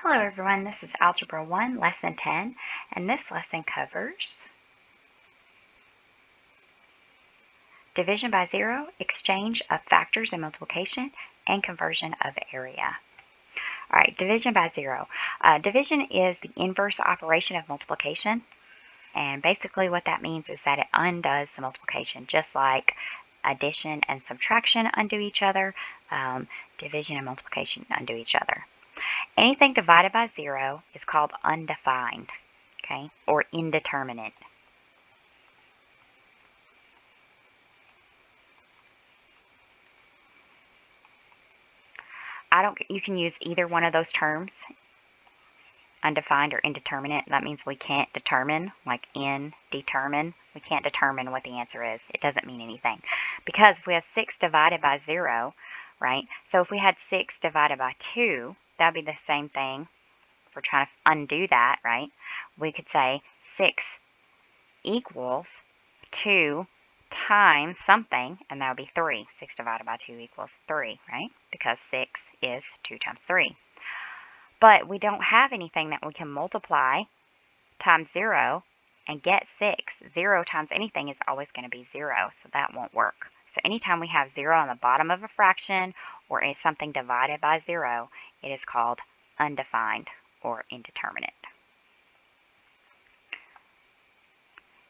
Hello everyone, this is Algebra 1, Lesson 10, and this lesson covers division by zero, exchange of factors in multiplication, and conversion of area. Alright, division by zero. Division is the inverse operation of multiplication, and basically what that means is that it undoes the multiplication, just like addition and subtraction undo each other, division and multiplication undo each other. Anything divided by zero is called undefined, okay, or indeterminate. You can use either one of those terms, undefined or indeterminate. That means we can't determine, like indeterminate. We can't determine what the answer is. It doesn't mean anything. Because if we have 6 divided by 0, right? So if we had 6 divided by 2, that would be the same thing. If we're trying to undo that, right? We could say 6 equals 2 times something, and that would be 3. 6 divided by 2 equals 3, right? Because 6 is 2 times 3. But we don't have anything that we can multiply times 0 and get 6. 0 times anything is always going to be 0, so that won't work. So anytime we have 0 on the bottom of a fraction or something divided by 0, it is called undefined or indeterminate.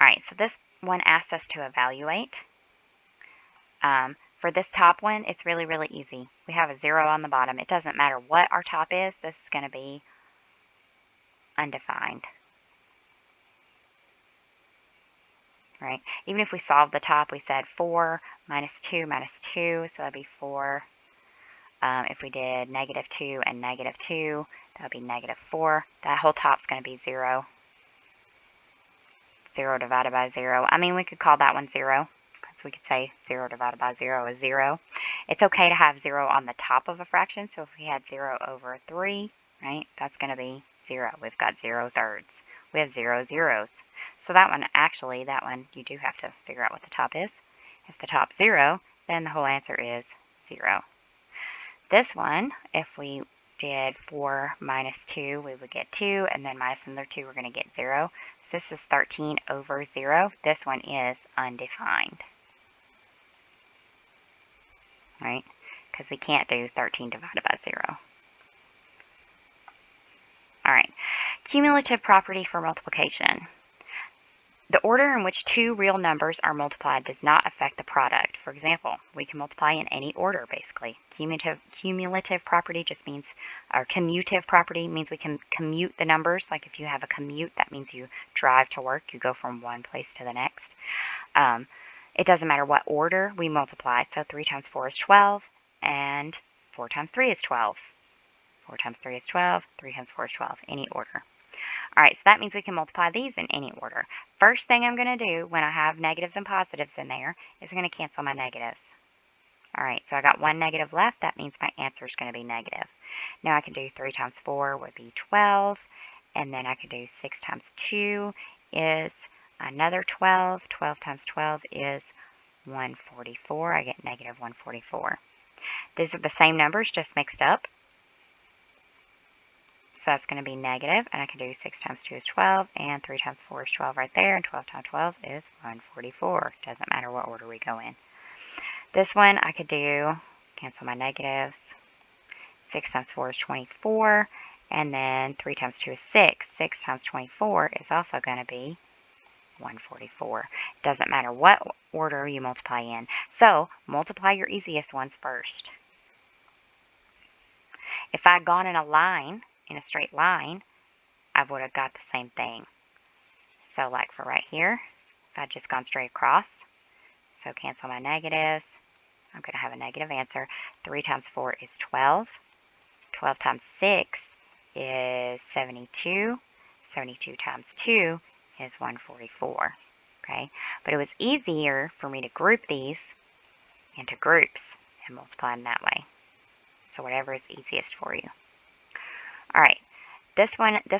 Alright, so this one asks us to evaluate. For this top one, it's really, really easy. We have a 0 on the bottom. It doesn't matter what our top is. This is going to be undefined. Right? Even if we solved the top, we said 4 minus 2 minus 2, so that would be 4. If we did negative 2 and negative 2, that would be negative 4. That whole top's going to be 0. 0 divided by 0. I mean, we could call that one 0. We could say 0 divided by 0 is 0. It's okay to have 0 on the top of a fraction, so if we had 0 over 3, right, that's going to be 0. We've got 0 thirds. We have 0 zeros. So that one, you do have to figure out what the top is. If the top's 0, then the whole answer is 0. This one, if we did 4 minus 2, we would get 2, and then minus another 2, we're going to get 0. So this is 13 over 0. This one is undefined. Right? Because we can't do 13 divided by 0. Alright, cumulative property for multiplication. The order in which two real numbers are multiplied does not affect the product. For example, we can multiply in any order, basically. Cumulative property just means, or commutative property means we can commute the numbers. Like if you have a commute, that means you drive to work. You go from one place to the next. It doesn't matter what order we multiply. So 3 times 4 is 12, and 4 times 3 is 12. 4 times 3 is 12, 3 times 4 is 12, any order. Alright, so that means we can multiply these in any order. First thing I'm going to do when I have negatives and positives in there is I'm going to cancel my negatives. Alright, so I got one negative left. That means my answer is going to be negative. Now I can do 3 times 4 would be 12, and then I can do 6 times 2 is another 12. 12 times 12 is 144. I get negative 144. These are the same numbers, just mixed up. So that's going to be negative, and I can do 6 times 2 is 12, and 3 times 4 is 12 right there, and 12 times 12 is 144. Doesn't matter what order we go in. This one I could do, cancel my negatives, 6 times 4 is 24, and then 3 times 2 is 6. 6 times 24 is also going to be 144. Doesn't matter what order you multiply in. So, multiply your easiest ones first. If I'd gone in a straight line, I would have got the same thing. So like for right here, if I'd just gone straight across, so cancel my negatives, I'm going to have a negative answer. 3 times 4 is 12. 12 times 6 is 72. 72 times 2 is 144. Okay, but it was easier for me to group these into groups and multiply them that way. So whatever is easiest for you. Alright, this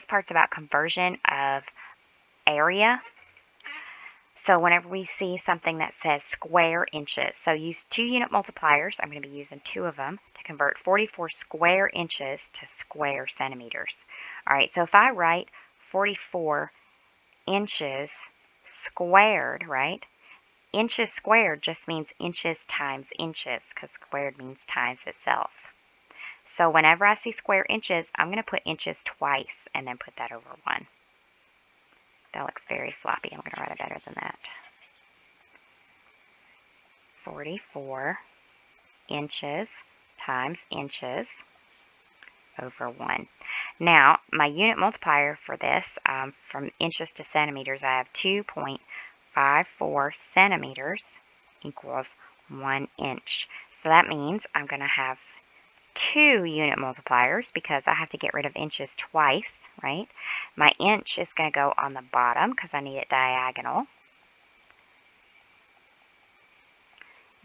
part's about conversion of area. So whenever we see something that says square inches, so use 2 unit multipliers. I'm going to be using 2 of them to convert 44 square inches to square centimeters. All right, so if I write 44 inches squared, right? Inches squared just means inches times inches, because squared means times itself. So whenever I see square inches, I'm going to put inches twice and then put that over 1. That looks very sloppy. I'm going to write it better than that. 44 inches times inches over 1. Now, my unit multiplier for this, from inches to centimeters, I have 2.54 centimeters equals 1 inch. So that means I'm going to have 2 unit multipliers because I have to get rid of inches twice, right? My inch is going to go on the bottom because I need it diagonal.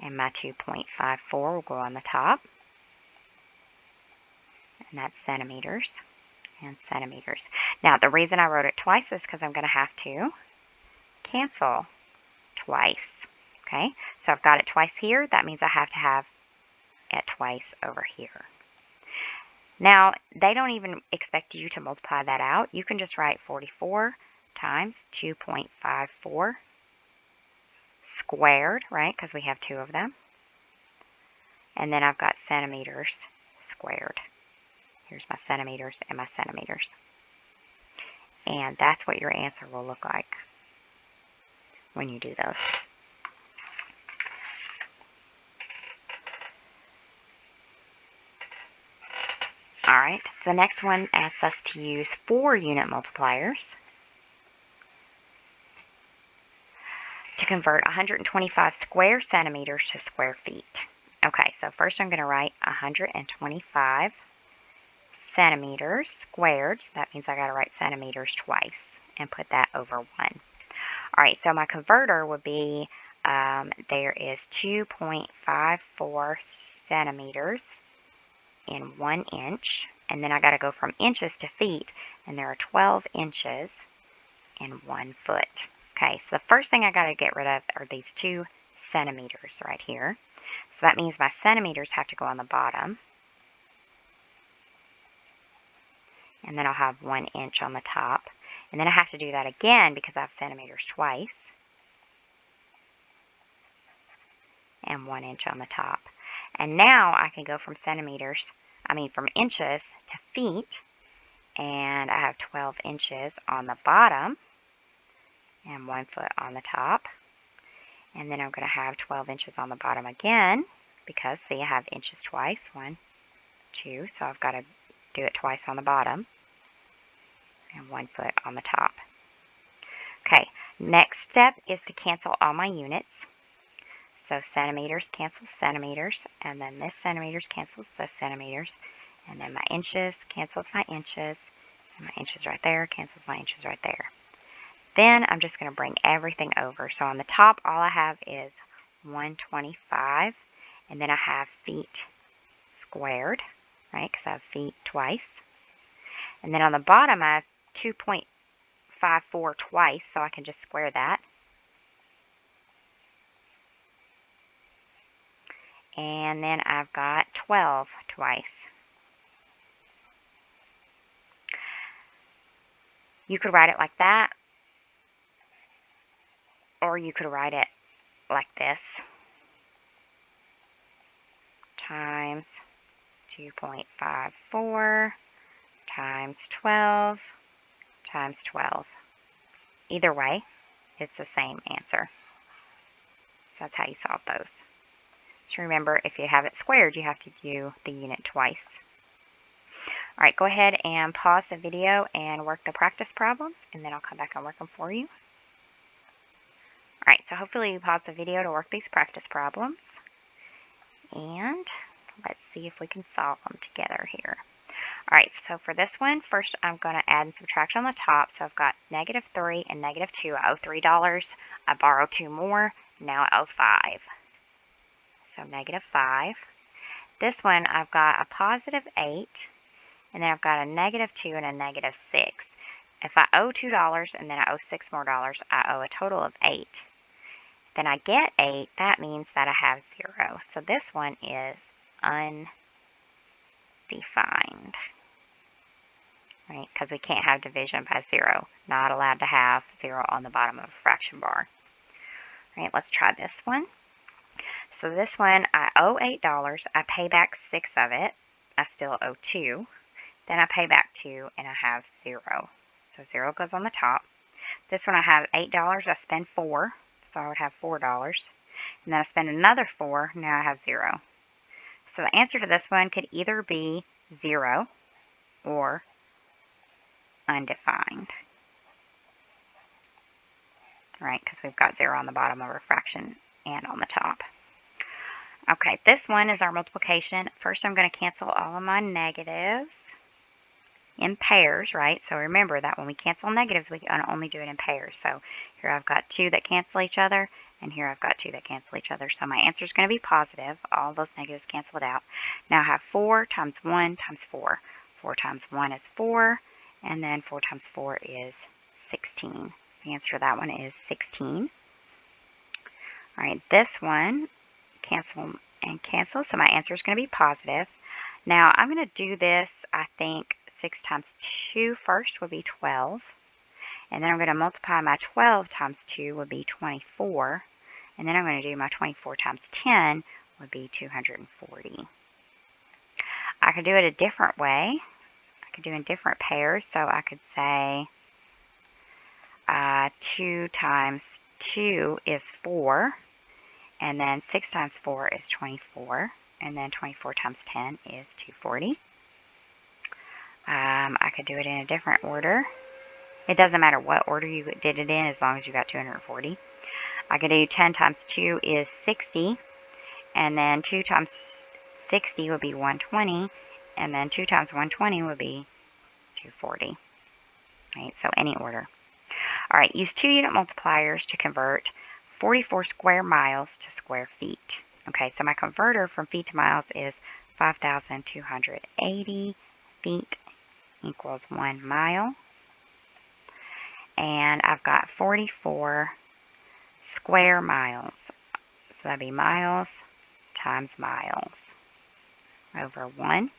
And my 2.54 will go on the top. And that's centimeters and centimeters. Now, the reason I wrote it twice is because I'm going to have to cancel twice. Okay, so I've got it twice here. That means I have to have it twice over here. Now, they don't even expect you to multiply that out. You can just write 44 times 2.54 squared, right, because we have 2 of them. And then I've got centimeters squared. Here's my centimeters and my centimeters. And that's what your answer will look like when you do those. Alright, the next one asks us to use 4 unit multipliers to convert 125 square centimeters to square feet. Okay, so first I'm going to write 125 centimeters squared. So that means I got to write centimeters twice and put that over 1. Alright, so my converter would be, there is 2.54 centimeters in 1 inch, and then I got to go from inches to feet, and there are 12 inches in 1 foot. Okay, so the first thing I got to get rid of are these 2 centimeters right here. So that means my centimeters have to go on the bottom, and then I'll have 1 inch on the top, and then I have to do that again because I have centimeters twice, and 1 inch on the top. And now I can go from from inches to feet, and I have 12 inches on the bottom and 1 foot on the top. And then I'm going to have 12 inches on the bottom again because, see, I have inches twice, 1, 2, so I've got to do it twice on the bottom and 1 foot on the top. Okay, next step is to cancel all my units. So centimeters cancels centimeters, and then this centimeters cancels this centimeters, and then my inches cancels my inches, and my inches right there cancels my inches right there. Then I'm just going to bring everything over. So on the top, all I have is 125, and then I have feet squared, right, because I have feet twice. And then on the bottom, I have 2.54 twice, so I can just square that. And then I've got 12 twice. You could write it like that, or you could write it like this, times 2.54 times 12 times 12. Either way, it's the same answer. So that's how you solve those. Just remember, if you have it squared, you have to do the unit twice. Alright, go ahead and pause the video and work the practice problems, and then I'll come back and work them for you. Alright, so hopefully you paused the video to work these practice problems. And let's see if we can solve them together here. Alright, so for this one, first I'm going to add and subtract on the top. So I've got -3 and -2. I owe $3. I borrowed 2 more. Now I owe 5. So -5. This one, I've got a +8, and then I've got a -2 and a -6. If I owe $2 and then I owe $6 more, I owe a total of 8. then I get 8, that means that I have 0. So this one is undefined, right? Because we can't have division by 0. Not allowed to have 0 on the bottom of a fraction bar. All right, let's try this one. So this one, I owe $8. I pay back 6 of it. I still owe 2. Then I pay back 2, and I have 0. So 0 goes on the top. This one I have $8. I spend 4, so I would have $4. And then I spend another 4. Now I have 0. So the answer to this one could either be 0 or undefined. Right, because we've got 0 on the bottom of our fraction and on the top. Okay, this one is our multiplication. First, I'm going to cancel all of my negatives in pairs, right? So remember that when we cancel negatives, we can only do it in pairs. So here I've got 2 that cancel each other, and here I've got 2 that cancel each other. So my answer is going to be positive. All those negatives cancel it out. Now I have 4 times 1 times 4. 4 times 1 is 4, and then 4 times 4 is 16. The answer to that one is 16. All right, this one, cancel and cancel, so my answer is going to be positive. Now, I'm going to do this, I think, 6 times 2 first would be 12. And then I'm going to multiply my 12 times 2 would be 24. And then I'm going to do my 24 times 10 would be 240. I could do it a different way. I could do in different pairs, so I could say 2 times 2 is 4, and then 6 times 4 is 24, and then 24 times 10 is 240. I could do it in a different order. It doesn't matter what order you did it in as long as you got 240. I could do 10 times 2 is 60, and then 2 times 60 would be 120, and then 2 times 120 would be 240. Right, so any order. All right, use 2-unit multipliers to convert 44 square miles to square feet. Okay, so my converter from feet to miles is 5,280 feet equals 1 mile. And I've got 44 square miles. So that'd be miles times miles over 1.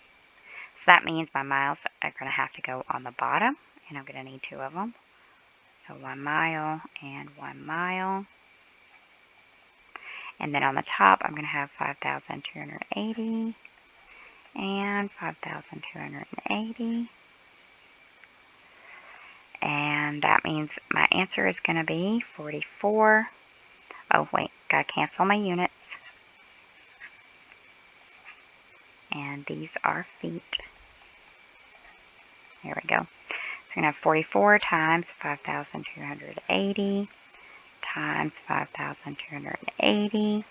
So that means my miles are going to have to go on the bottom, and I'm going to need 2 of them. So 1 mile and 1 mile. And then on the top, I'm going to have 5,280 and 5,280. And that means my answer is going to be 44. Oh, wait, got to cancel my units. And these are feet. There we go. So we're going to have 44 times 5,280 times 5,280.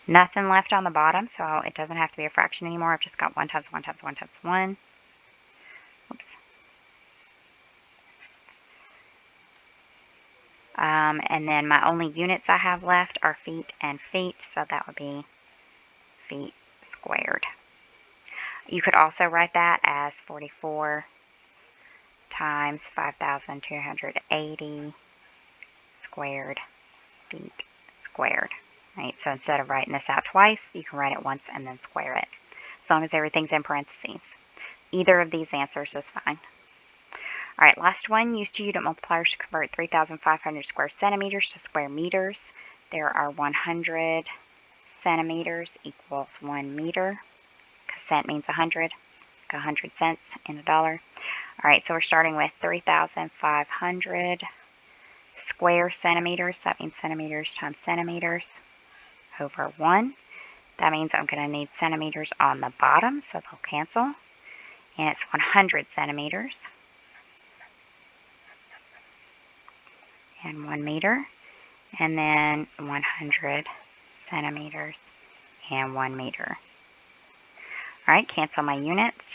Nothing left on the bottom, so it doesn't have to be a fraction anymore. I've just got 1 times 1 times 1 times 1. Oops. And then my only units I have left are feet and feet, so that would be feet squared. You could also write that as 44 times 5,280 squared feet squared. Right? So instead of writing this out twice, you can write it once and then square it, as long as everything's in parentheses. Either of these answers is fine. All right, last one, use 2-unit multipliers to convert 3,500 square centimeters to square meters. There are 100 centimeters equals 1 meter, because cent means 100, 100 cents in a dollar. All right, so we're starting with 3,500 square centimeters. That means centimeters times centimeters over 1. That means I'm going to need centimeters on the bottom, so they'll cancel. And it's 100 centimeters. And 1 meter, and then 100 centimeters and 1 meter. All right, cancel my units.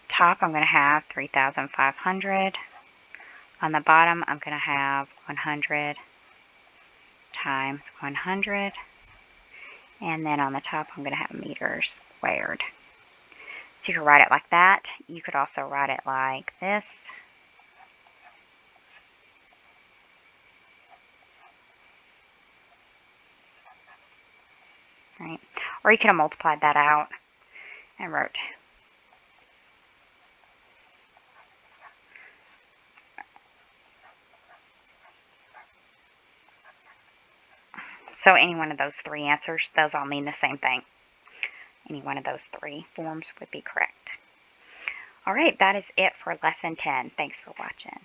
Top, I'm going to have 3,500. On the bottom, I'm going to have 100 times 100. And then on the top, I'm going to have meters squared. So you could write it like that. You could also write it like this. Or you could have multiplied that out and wrote. So any one of those three answers, those all mean the same thing. Any one of those three forms would be correct. All right, that is it for Lesson 10. Thanks for watching.